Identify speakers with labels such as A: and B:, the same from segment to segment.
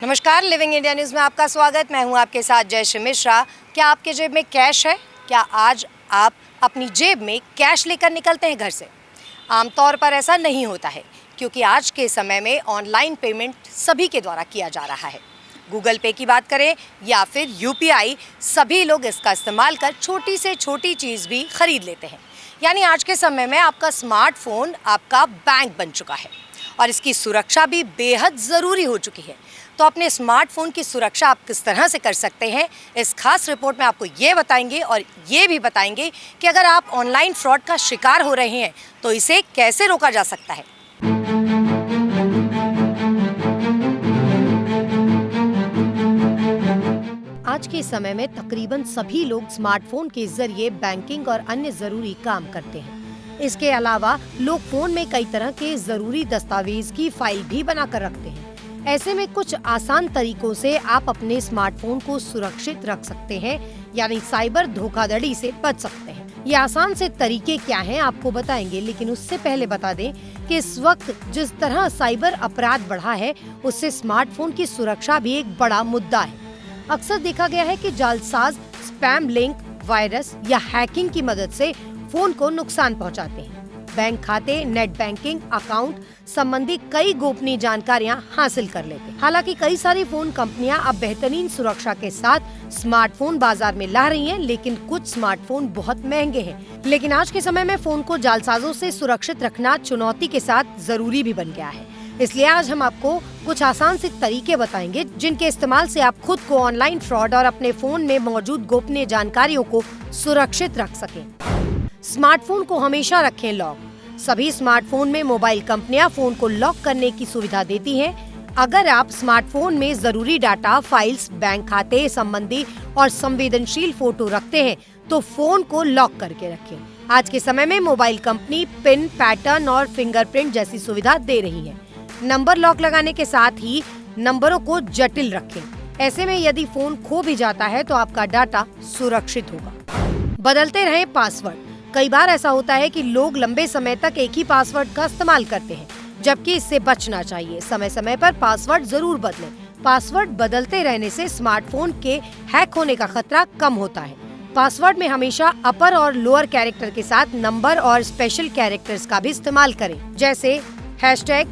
A: नमस्कार, living India news में आपका स्वागत। मैं हूं आपके साथ जयश्री मिश्रा। क्या आपके जेब में कैश है? क्या आज आप अपनी जेब में कैश लेकर निकलते हैं घर से? आमतौर पर ऐसा नहीं होता है क्योंकि आज के समय में ऑनलाइन पेमेंट सभी के द्वारा किया जा रहा है। गूगल पे की बात करें या फिर यूपीआई, सभी लोग इसका इस्तेमाल कर छोटी से छोटी चीज़ भी खरीद लेते हैं। यानी आज के समय में आपका स्मार्टफोन आपका बैंक बन चुका है और इसकी सुरक्षा भी बेहद ज़रूरी हो चुकी है। तो अपने स्मार्टफोन की सुरक्षा आप किस तरह से कर सकते हैं, इस खास रिपोर्ट में आपको ये बताएंगे और ये भी बताएंगे कि अगर आप ऑनलाइन फ्रॉड का शिकार हो रहे हैं तो इसे कैसे रोका जा सकता है। आज के समय में तकरीबन सभी लोग स्मार्टफोन के जरिए बैंकिंग और अन्य जरूरी काम करते हैं। इसके अलावा लोग फोन में कई तरह के जरूरी दस्तावेज की फाइल भी बनाकर रखते हैं। ऐसे में कुछ आसान तरीकों से आप अपने स्मार्टफोन को सुरक्षित रख सकते हैं, यानी साइबर धोखाधड़ी से बच सकते हैं। ये आसान से तरीके क्या हैं आपको बताएंगे, लेकिन उससे पहले बता दें कि इस वक्त जिस तरह साइबर अपराध बढ़ा है उससे स्मार्टफोन की सुरक्षा भी एक बड़ा मुद्दा है। अक्सर देखा गया है कि जालसाज स्पैम लिंक, वायरस या हैकिंग की मदद से फोन को नुकसान पहुंचाते हैं। बैंक खाते, नेट बैंकिंग अकाउंट संबंधी कई गोपनीय जानकारियां हासिल कर लेते हैं। हालांकि कई सारी फोन कंपनियां अब बेहतरीन सुरक्षा के साथ स्मार्टफोन बाजार में ला रही हैं, लेकिन कुछ स्मार्टफोन बहुत महंगे हैं। लेकिन आज के समय में फोन को जालसाजों से सुरक्षित रखना चुनौती के साथ जरूरी भी बन गया है। इसलिए आज हम आपको कुछ आसान से तरीके बताएंगे जिनके इस्तेमाल से आप खुद को ऑनलाइन फ्रॉड और अपने फोन में मौजूद गोपनीय जानकारियों को सुरक्षित रख सकें। स्मार्टफोन को हमेशा रखें लॉक। सभी स्मार्टफोन में मोबाइल कंपनियां फोन को लॉक करने की सुविधा देती हैं। अगर आप स्मार्टफोन में जरूरी डाटा, फाइल्स, बैंक खाते संबंधी और संवेदनशील फोटो रखते हैं तो फोन को लॉक करके रखें। आज के समय में मोबाइल कंपनी पिन, पैटर्न और फिंगरप्रिंट जैसी सुविधा दे रही है। नंबर लॉक लगाने के साथ ही नंबरों को जटिल रखें। ऐसे में यदि फोन खो भी जाता है तो आपका डाटा सुरक्षित होगा। बदलते रहें पासवर्ड। कई बार ऐसा होता है कि लोग लंबे समय तक एक ही पासवर्ड का इस्तेमाल करते हैं, जबकि इससे बचना चाहिए। समय समय पर पासवर्ड जरूर बदलें। पासवर्ड बदलते रहने से स्मार्टफोन के हैक होने का खतरा कम होता है। पासवर्ड में हमेशा अपर और लोअर कैरेक्टर के साथ नंबर और स्पेशल कैरेक्टर्स का भी इस्तेमाल करें, जैसे हैशटैग, !,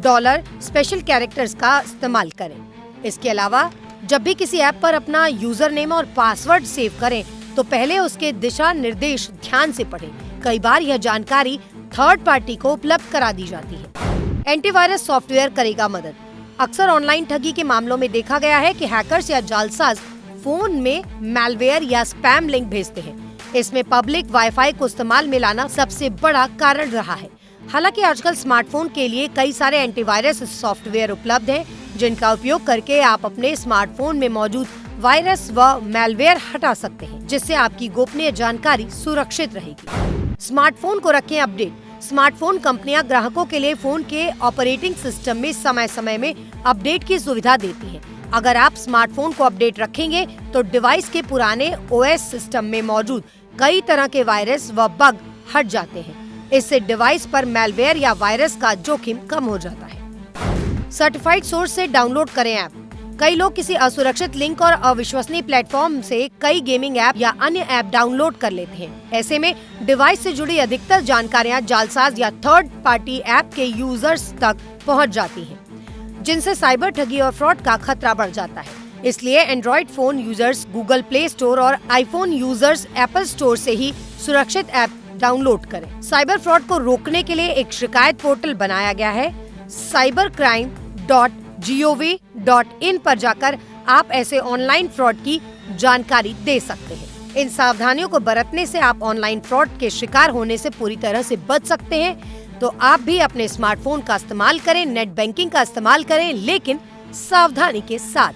A: $, स्पेशल कैरेक्टर्स का इस्तेमाल करें। इसके अलावा जब भी किसी ऐप पर अपना यूजर नेम और पासवर्ड सेव करें तो पहले उसके दिशा निर्देश ध्यान से पढ़ें। कई बार यह जानकारी थर्ड पार्टी को उपलब्ध करा दी जाती है। एंटीवायरस सॉफ्टवेयर करेगा मदद। अक्सर ऑनलाइन ठगी के मामलों में देखा गया है कि हैकर्स या जालसाज फोन में मैलवेयर या स्पैम लिंक भेजते हैं। इसमें पब्लिक वाईफाई को इस्तेमाल में लाना सबसे बड़ा कारण रहा है। हालांकि आजकल स्मार्टफोन के लिए कई सारे एंटीवायरस सॉफ्टवेयर उपलब्ध हैं, जिनका उपयोग करके आप अपने स्मार्टफोन में मौजूद वायरस व मैलवेयर हटा सकते हैं, जिससे आपकी गोपनीय जानकारी सुरक्षित रहेगी। स्मार्टफोन को रखें अपडेट। स्मार्टफोन कंपनियां ग्राहकों के लिए फोन के ऑपरेटिंग सिस्टम में समय समय में अपडेट की सुविधा देती हैं। अगर आप स्मार्टफोन को अपडेट रखेंगे तो डिवाइस के पुराने ओएस सिस्टम में मौजूद कई तरह के वायरस व बग हट जाते हैं। इससे डिवाइस पर मैलवेयर या वायरस का जोखिम कम हो जाता है। सर्टिफाइड सोर्स से डाउनलोड करें ऐप। कई लोग किसी असुरक्षित लिंक और अविश्वसनीय प्लेटफॉर्म से कई गेमिंग ऐप या अन्य ऐप डाउनलोड कर लेते हैं। ऐसे में डिवाइस से जुड़ी अधिकतर जानकारियां जालसाज या थर्ड पार्टी ऐप के यूजर्स तक पहुंच जाती हैं, जिनसे साइबर ठगी और फ्रॉड का खतरा बढ़ जाता है। इसलिए Android phone users Google play store और आईफोन यूजर्स एप्पल स्टोर से ही सुरक्षित ऐप डाउनलोड करें। साइबर फ्रॉड को रोकने के लिए एक शिकायत पोर्टल बनाया गया है। cybercrime.gov.in पर जाकर आप ऐसे ऑनलाइन फ्रॉड की जानकारी दे सकते हैं। इन सावधानियों को बरतने से आप ऑनलाइन फ्रॉड के शिकार होने से पूरी तरह से बच सकते हैं। तो आप भी अपने स्मार्टफोन का इस्तेमाल करें, नेट बैंकिंग का इस्तेमाल करें, लेकिन सावधानी के साथ।